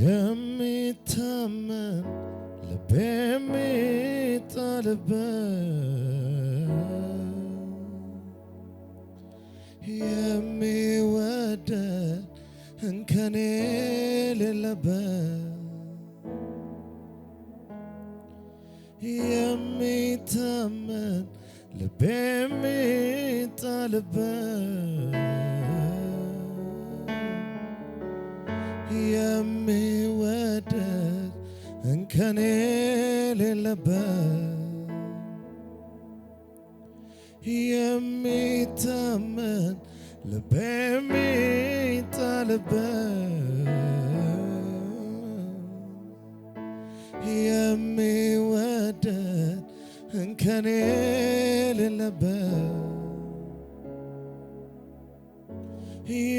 የሚታመን ልቤ የሚጣልበት የሚወደድ እንከን የሌለበት የሚታመን ልቤ የሚጣልበት የሚወደድ እንከን የሌለበት የሚታመን ልቤ የሚጣልበት የሚወደድ እንከን የሌለበት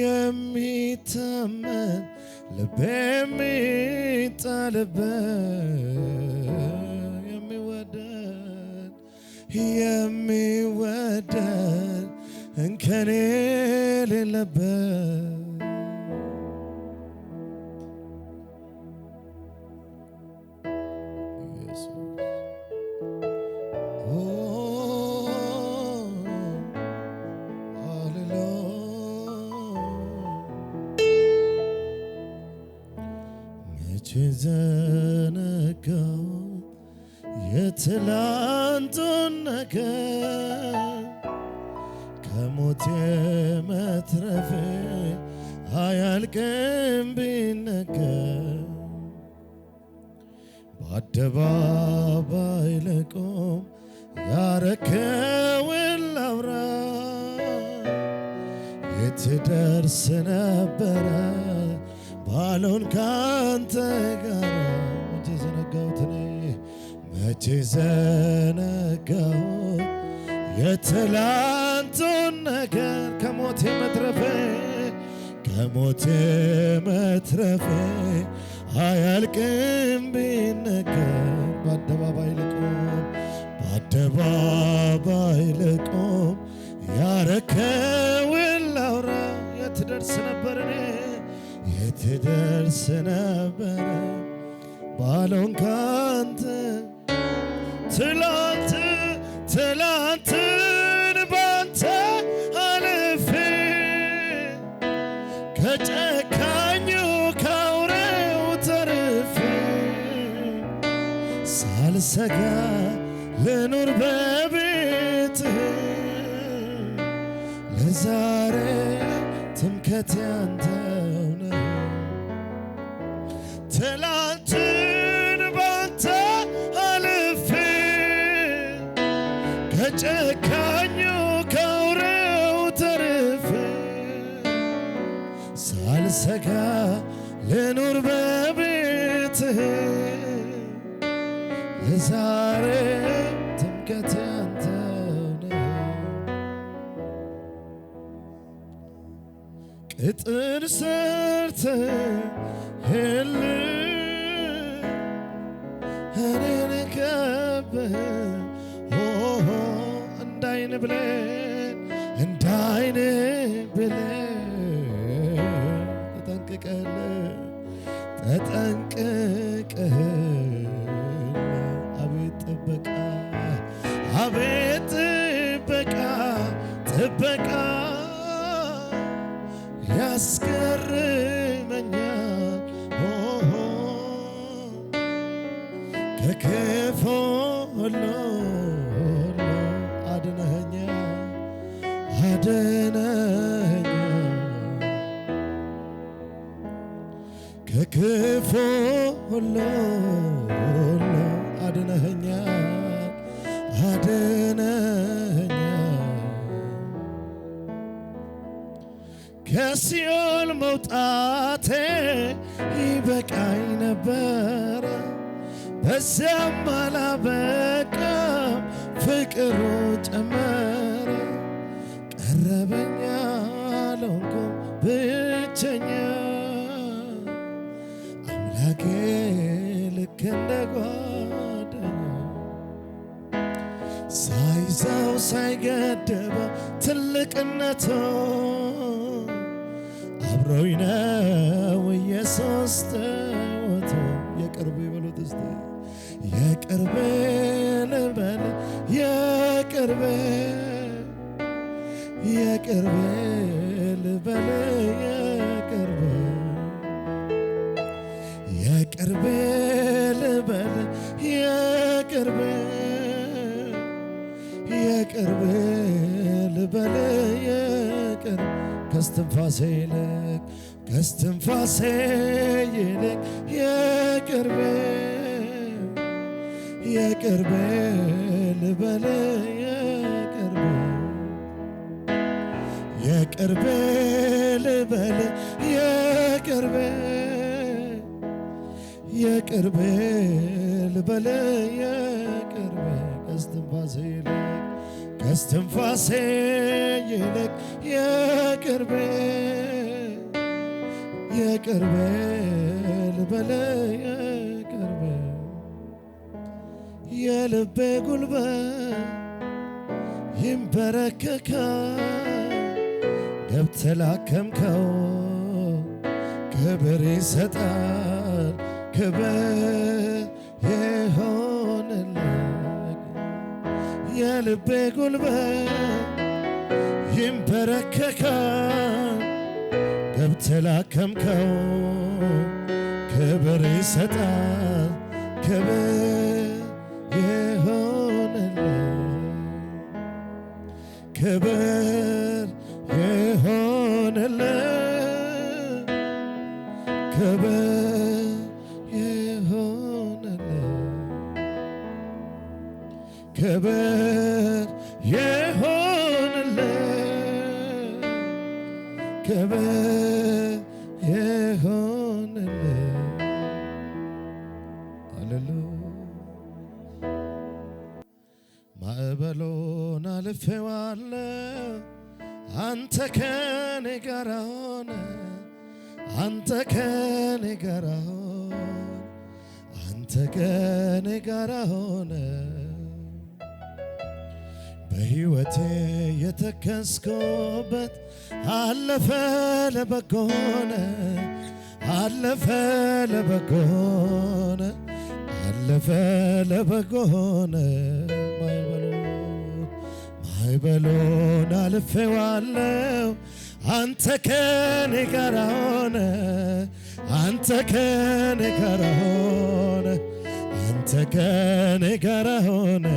የሚታመን ልቤ የሚጣልበት የሚወደድ እንከን የሌለበት ዘነጋው የትላንቱን ነገር ከሞት መትረፌ አያልቅም ቢነገር በአደባባይ ልቆም ያረከውን ላውራ የት ደርስ ነበረ ባሎን ካንተ ጋር መቼ ዘነጋሁት እኔ መቼ ዘነጋሁት የትላንቱን ነገር ከሞቴ መትረፌ አያልቅም ቢነገር በአደባባይ ልቆም ያረከውን ላውራ የት ደርስ ነበር እኔ የት ደርስ ነበረ ባሎን ካንተ ትላንትን ባንተ አልፌ ከጨካኙ ካውሬው ተርፌ ሳልሰጋ ልኑር በቤትህ ለዛሬ ትምክህቴ አንተው ነህ ትላንትን ባንተ አልፌ ከጨካኙ ካውሬው ተርፌ ሳልሰጋ ልኑር በቤትህ ለዛሬ ትምክህቴ አንተው ነህ ቅጥር ሰርተህልኝ እኔን ከበህ እንዳይን ብሌን ተጠንቅቀህ አቤት ጥበቃ ያስገርመኛል ከክፉ ሁሉ አድነኸኛል ከክፉ ሁሉ አድነኸኛል ከሲኦል መውጣቴ ይበቃኝ ነበረ በዚያም አላበቃም ፍቅሩ ጨመረ ቀረበኝ አልሆንኩም ብቸኛ አምላኬ ልክ እንደ ጓደኛ ሳይዘው ሳይገድበው ትልቅነቱ አብሮኝ ነው ኢየሱስ የቅርቤ ልበል የቅርቤ የቅርቤ ልበል የቅርቤ የቅርቤ ልበል የቅርቤ የቅርቤ ልበል የቅርቤ ከስትንፋሴ ይልቅ ከስትንፋሴ ይልቅ የቅርቤ የቅርቤ ልበል የቅርቤ የቅርቤ ልበል የቅርቤ የቅርቤ ልበል የቅርቤ ከስትንፋሴ ይልቅ ከስትንፋሴ ይልቅ የቅርቤ የቅርቤ ልበል የቅርቤ የልቤ ጉልበት ይንበረከካል ገብተህ ላከምከው ክብር ይሰጣል ክብር ይሆንልህ የልቤ ጉልበት ይንበረከካል ገብተህ ላከምከው ክብር ይሰጣል ክብር ይሆንልህ ክብር ይሆንልህ ክብር ይሆንልህ ክብር ይሆንልህ ክብር ይሆንልህ ሃሌሉያ ማዕበሉን አልፌዋለሁ አንተ ከኔ ጋር ሆነ አንተ ከኔ ጋር ሆነ አንተ ከኔ ጋር ሆነ በሕይወቴ የተከስኩበት አለፈ ለበጎ ሆነ አለፈ ለበጎ ሆነ አለፈ ለበጎ ሆነ ማዕበሉን አልፌዋለሁ አንተ ከኔ ጋር ሆነ አንተ ከኔ ጋር ሆነ አንተ ከኔ ጋር ሆነ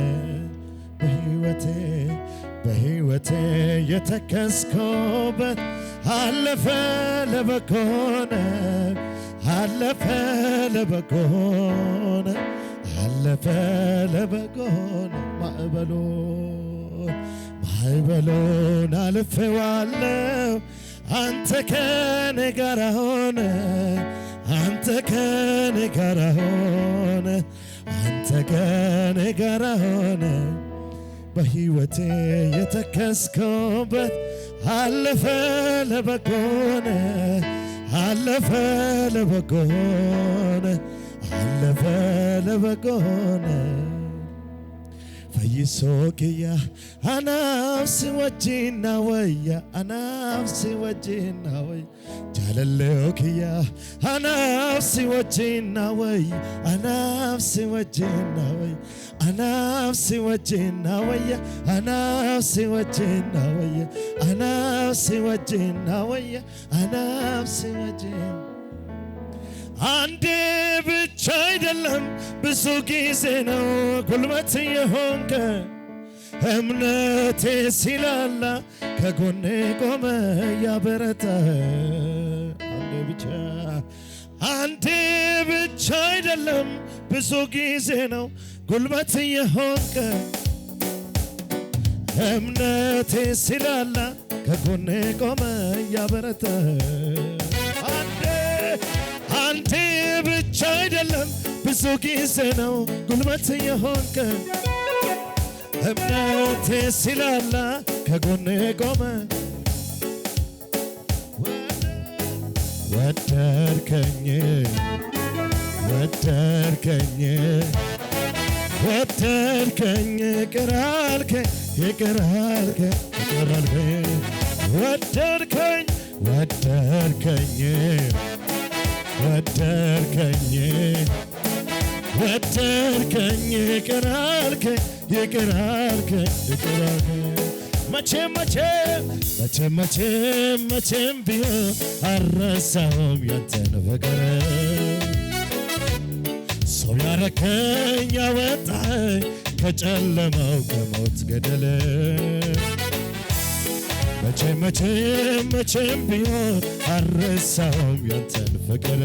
በሕይወቴ የተከስኩበት አለፈ ለበጎ ሆነ አለፈ ለበጎ ሆነ አለፈ ለበጎ ሆነ ማዕበሉን አልፌዋለሁ አንተ ከኔ ጋር ሆነ አንተ ከኔ ጋር ሆነ አንተ ከኔ ጋር ሆነ በሕይወቴ የተከስኩበት አለፈ ለበጎ ሆነ አለፈ ለበጎ ሆነ አለፈ ለበጎ ሆነ ፈይሶክያ አናፍሲ ወጂና ወያ አናፍሲ ወጂና ወይ ጃለለውክያ አናፍሲ ወጂና ወይ አናፍሲ ወጂና ወይ አናፍሲ ወጂና ወያ አናፍሲ ወጂና ወያ አናፍሲ ወጂና ወያ አናፍሲ ወጂና አንዴ ብቻ አይደለም ብዙ ጊዜ ነው ጉልበት የሆንከ እምነቴ ሲላላ ከጎኔ ቆመ ያበረታህ አንዴ ብቻ አይደለም ብዙ ጊዜ ነው ጉልበት የሆንከ እምነቴ ሲላላ ከጎኔ ቆመ ያበረታህ አንዴ ብቻ አይደለም ብዙ ጊዜ ነው ጉልበት የሆንከ እምነቴ ሲላላ ከጎኔ ቆመ ወደድከኝ ይቅር አልከኝ ወደድከኝ ወደድከኝ ይቅር አልከኝ ይቅር አልከኝ ይቅር አልከኝ መቼም መቼም መቼም መቼም መቼም ቢሆን አልረሳውም ያንተን ፍቅር ሰው ያረከኝ ያወጣኝ ከጨለማው ከሞት ገደል መቼም መቼም መቼም ቢሆን አልረሳውም ያንተን ፍቅር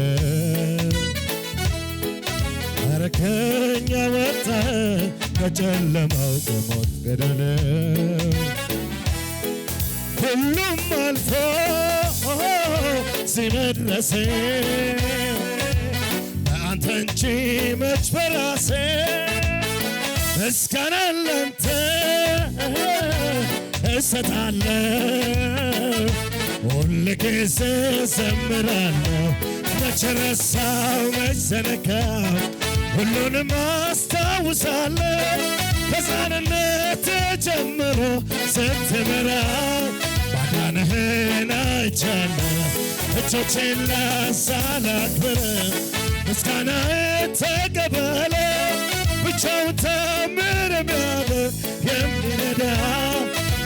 ያረከኝ ያወጣኝ ከጨለማው ከሞት ገደል ሁሉም አልፎ ሲመድረሴ በአንተ እንጂ መች በራሴ ምስጋና ላንተ እሰጣለሁ ሁል ጊዜ እዘምራለሁ መች ረሳው መች ዘነጋው ሁሉንም አስታውሳለሁ ከሕፃንነት ጀምሮ ስትምራኝ ማዳንህን አይቻለሁ እጆቼን ላንሳላክብር ምስጋናህን ተቀበለ ብቻውን ተአምር የሚያደርግ የሚረዳ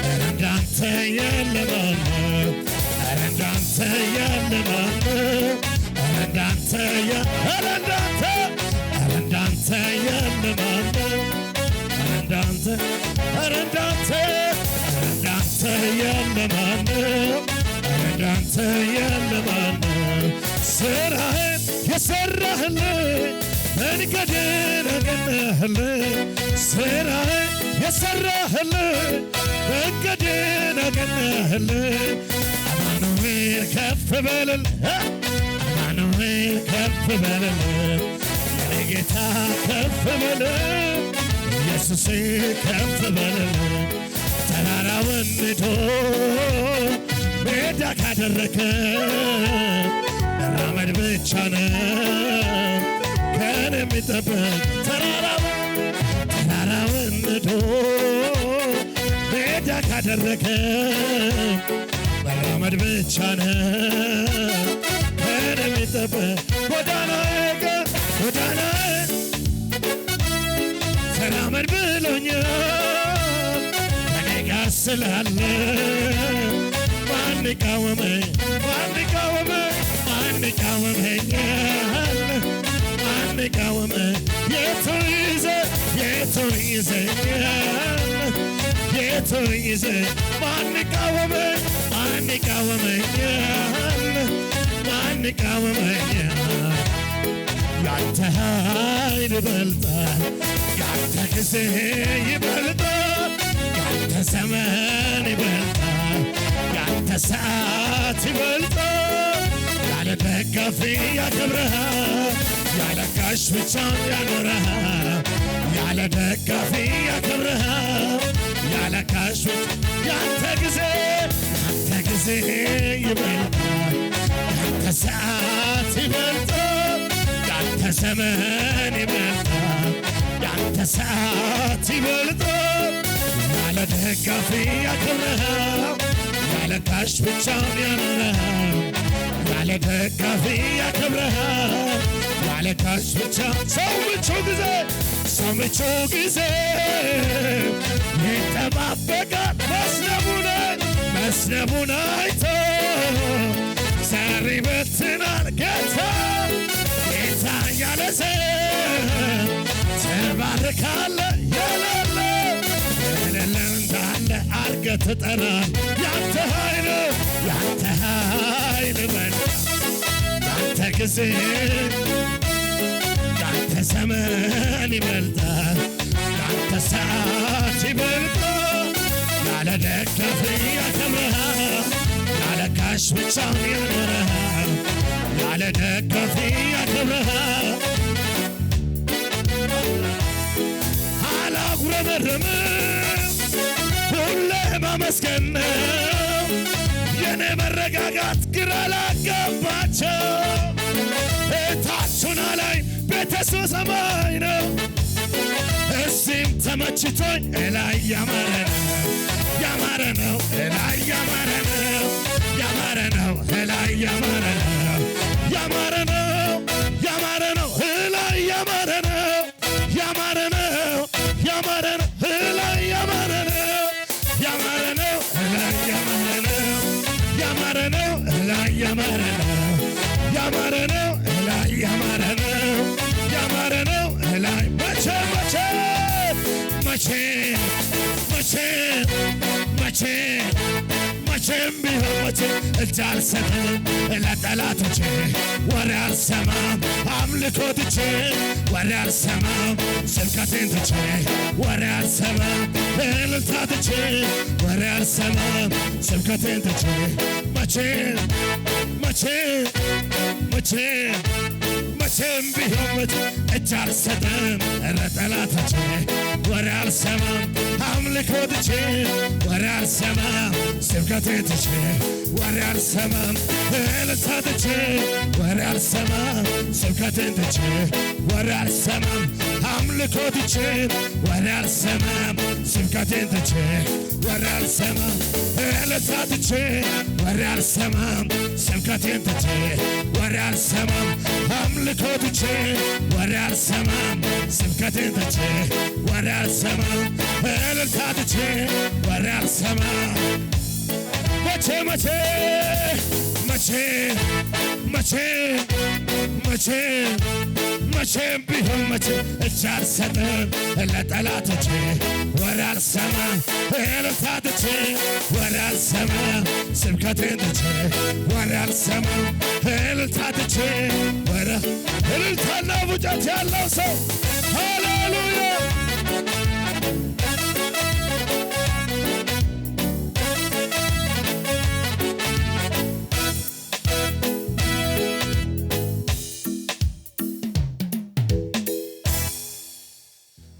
ኧረ እንዳንተ ያለ ማነው ኧረ እንዳንተ ያለ ማነው ኧረ እንዳንተ ኧረ እንዳንተ ኧረ እንዳንተ ያለ ማነው ኧረ እንዳንተ ኧረ እንዳንተ ኧረ እንዳንተ ያለ ማነው ኧረ እንዳንተ ያለ ማነው ስራህን የሠራህልኝ መንገድን አቀናህልኝ ስራህን የሠራህልኝ መንገድን አቀናህልኝ አማኑኤል ከፍ በልልኝ አማኑኤል ከፍ በልልኝ የኔ ጌታ ከፍ በልልኝ ኢየሱሴ ከፍ በልልኝ ተራራውን ንዶ ሜዳ ካደረከኝ መራመድ ብቻ ነው ከኔ የሚጠበቅ ተራራውን ንዶ ሜዳ ካደረከኝ መራመድ ብቻ ነው ከኔ የሚጠበቅ ጎዳናዬ ተራመድ ብሎኛል ከኔ ጋር ስላለ ማን ይቃወመኝ ማን ይቃወመኝ ማን ይቃወመኛል ማን ይቃወመኝ የቱ ይዘኛል የቱ ይዘኝ ማን ይቃወመኝ ማን ይቃወመኛል ማን ይቃወመኛል ያንተ ኃይል ይበልጣል ያንተ ጊዜ ይበልጣል ያንተ ዘመን ይበልጣል ያንተ ሰዓት ይበልጣል ያለ ደጋፊ ያከብረሃል ያለ ጋሽ ብቻውን ያኖረሃል ያለ ደጋፊ ያከብረሃል ያለ ጋሽ ያንተ ጊዜ ይበልጣል ያንተ ሰዓት ይበልጣል ያንተ ዘመን ይበልጣል ያንተ ሰዓት ይበልጣል ያለ ደጋፊ ያከብረሃል ያለ ጋሽ ብቻውን ያኖረሃል ያለ ደጋፊ ያከብረሃል ያለ ጋሽ ብቻ ሰው ምቹ ጊዜ ይጠባበቃል መስነቡን አይቶ ዛሬ ይበትናል ጌታ ያለ ትባርካለህ የሌለ እንዳለ አድርገህ ትጠራለህ ያንተ ኃይል በል ያንተ ጊዜ ያንተ ዘመን ይበልጣል ያንተ ሰዓት ይበልጣል ያለ ደጋፊ ያከብረሃል ያለ ጋሽ ብቻውን ያኖረሃል ያለ ደጋፊ ያከብረሃል አላጉረመርምም ሁሌ ማመስገን ነው የኔ መረጋጋት ግራ ላጋባቸው እታቹን ላይ ቤተሱ ሰማይ ነው እዚህም ተመችቶኝ እላይ ያማረ ነው እላይ ያማረ ነው እላይ ያማረ ነው እላይ ያማረ ነው ያማረ ነው ያማረ ነው ላይ መቼ መቼ መቼ መቼ መቼ መቼም ቢሆን መቼ እጅ አልሰጥም ለጠላቶቼ ወሬ አልሰማም አምልኮ ትቼ ወሬ አልሰማም ስብከቴን ትቼ ወሬ አልሰማም እልልታ ትቼ ወሬ አልሰማም ስብከቴን ትቼ መቼ መቼ መቼ መቼም ቢሆን መቼ እጅ አልሰጥም ለጠላቶቼ ወሬ አልሰማም አምልኮ ትቼ ወሬ አልሰማም ስብከቴን ትቼ ወሬ አልሰማም እልልታ ትቼ ወሬ አልሰማም ስብከቴን ትቼ ወሬ አልሰማም አምልኮ ትቼ ወሬ አልሰማም ስብከቴን ትቼ ወሬ አልሰማም እልልታ ትቼ ወሬ አልሰማም ስብከቴን ትቼ ወሬ አልሰማም አምልኮ ትቼ ወሬ አልሰማም ስብከቴን ትቼ ወሬ አልሰማም እልልታ ትቼ ወሬ አልሰማም መቼ መቼ መቼ መቼ መቼ መቼም ቢሆን መቼ እጅ አልሰጥም ለጠላቶቼ ወሬ አልሰማም እልልታ ትቼ ወሬ አልሰማም ስብከቴን ትቼ ወሬ አልሰማም እልልታ ትቼ ወሬ እልልታና ቡጨት ያለው ሰው ሃሌሉያ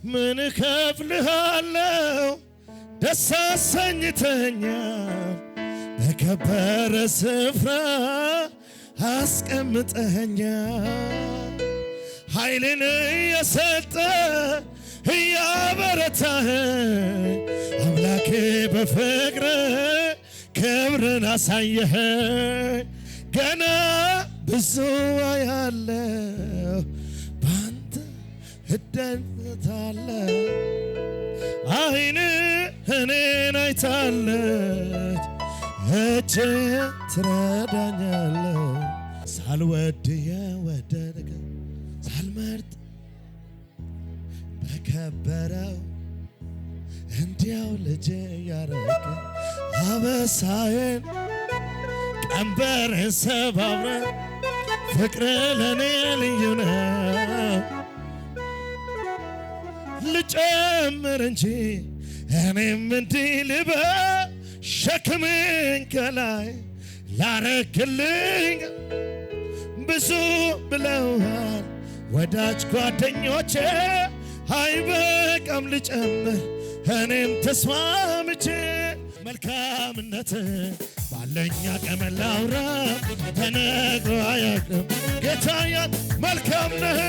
ምን እከፍልሃለሁ ደስ አሰኝተኛል በከበረ ስፍራ አስቀምጠኛል ኃይልን እየሰጠ እያበረታኸኝ አምላኬ በፍቅር ክብርን አሳየኸኝ ገና ብዙ አያለሁ ባንተ እደሰታለሁ ዓይንህ እኔን አይታለች እጅህ ትረዳኛለች ሳልወድ የወደድከኝ ሳልመርጥ በከበረው እንዲያው ልጄ ያረገኝ አበሳዬን ቀንበሬን ሰባብረህ ፍቅርህ ለእኔ ልዩ ነው ልጨምር እንጂ እኔም እንዲህ ልበል ሸክሜን ከላይ ላረክልኝ ብዙ ብለውሃል ወዳጅ ጓደኞቼ አይበቃም ልጨምር እኔም ተስማምቼ መልካምነት ባለኝ አቅም ላውራ ተነግሮ አያልቅም ጌታዬ መልካም ነህ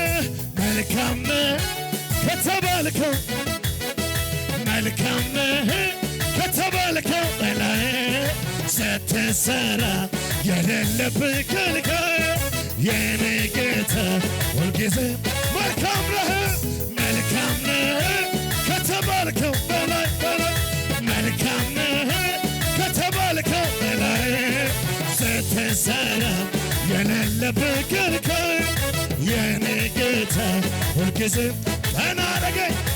መልካም ነህ ከተባልከው መልካም ነህ ከተባልከው በላይ ስትሰራ የሌለብህ ከልካይ የኔ ጌታ ሁልጊዜ መልካም ነህ መልካም ነህ ከተባልከው በላይ በላይ መልካም ነህ ከተባልከው በላይ ስትሰራ የሌለብህ ከልካይ የኔ ጌታ ሁልጊዜ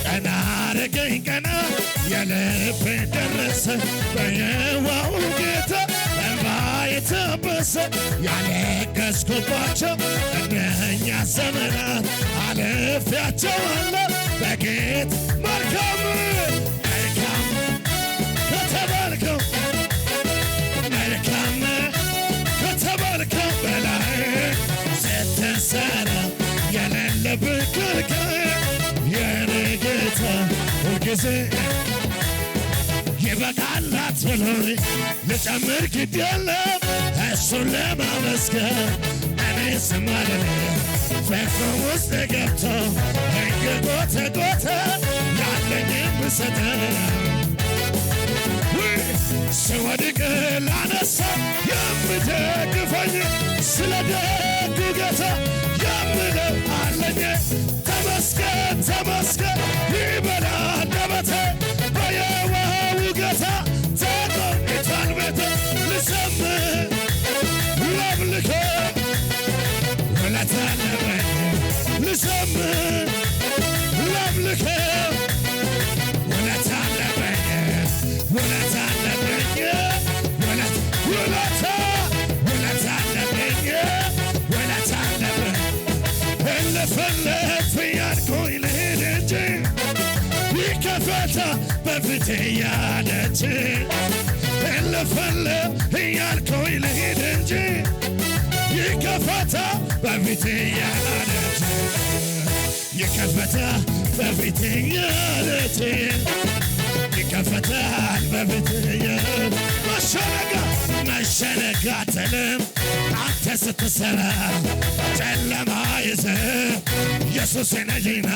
ቀና አረገኝ ቀና የልቤ ደረሰ በየዋሁ ጌታ እንባ የታበሰ ያለቀስኩባቸው እነኛ ዘመናት አልፌያቸዋለሁ በጌታ መልካም መልካም ከተባልከው መልካም ከተባልከው በላይ ስትሰራ የሌለብህ ከልካይ የኔ ጌታ ሁልጊዜ ይበቃል አትበሉኝ ልጨምር ግድ የለም እሱን ለማመስገን እኔ ዝም አልልም ፍቅሩ ውስጥ ገብቶ እየጎተጎተ ያለኝን ብሰጠው ስወድቅ ላነሳ የምደግፈኝ ስለ ደጉ ጌታ የምለው አለኝ ተመስገን ተመስገን ይበላ አንደበቴ በየዋሃው ጌታ ተቆርጧል ቤቴ ልዘምር ላምልከው ውለታ አለበት ልዘምር ላምልከው ውለታ አለብኝ ውለታ አለብኝ ውለታ አለብኝ ውለታ አለብኝ እልፍለት ያልኩኝ ልሂድ እንጂ ይከፈታ በፊቴ ያለች እልፍለት ያልኩኝ ልሂድ እንጂ ይከፈታ በፊቴ ያለች ይከፈታ በፊቴ ያለች ይከፈታል በፊቴ መሸነግ አትልም አንተ ስትሰራ ጨለማ ይዘህ ኢየሱስ ነጂና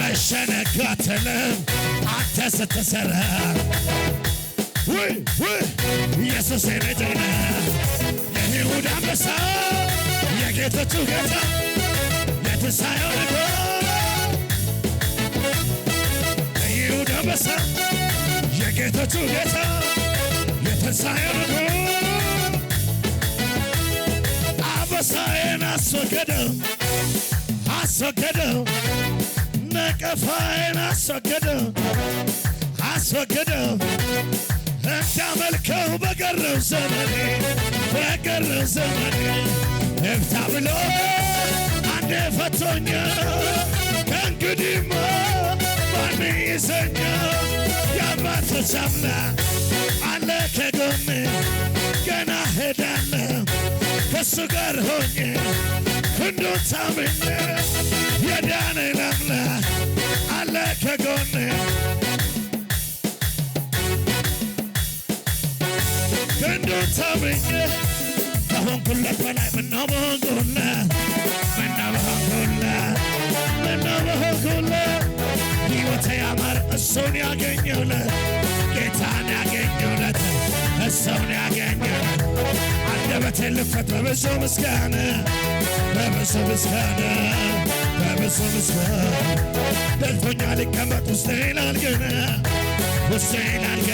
መሸነግ አትልም አንተ ስትሰራ ኢየሱስ ነጂና የይሁዳ አንበሳ የጌቶቹ ጌታ የትንሣኤው ንጉሥ የይሁዳ አንበሳ የጌቶቹ ጌታ የትንሣኤው ንጉሥ አበሳዬን አስወገደው አስወገደው ነቀፋዬን አስወገደው አስወገደው እንዳመልከው በቀረው ዘመኔ እፍታ ብሎ አንዴ ፈቶኛ ከእንግዲህማ ማን ይዘኛ የአባቶች አምላክ አለ ከጎኔ ገና ሄዳለሁ ከሱ ጋር ሆኜ ክንዱን ታምኜ የዳነኝ አምላክ አለ ከጎኔ ክንዱን ታምኜ ከሆንኩለት በላይ ምነው በሆንኩለት ሕይወቴ ያማረ እሱን ያገኘሁለት ጌታን ያገኘሁለት እሱን ያገኘሁለት አንደበቴን ልክፈት በብዙ ምስጋና ደልቶኛል ልቀመጥ ውስጤ ይላል ገና ውስጤ ይላል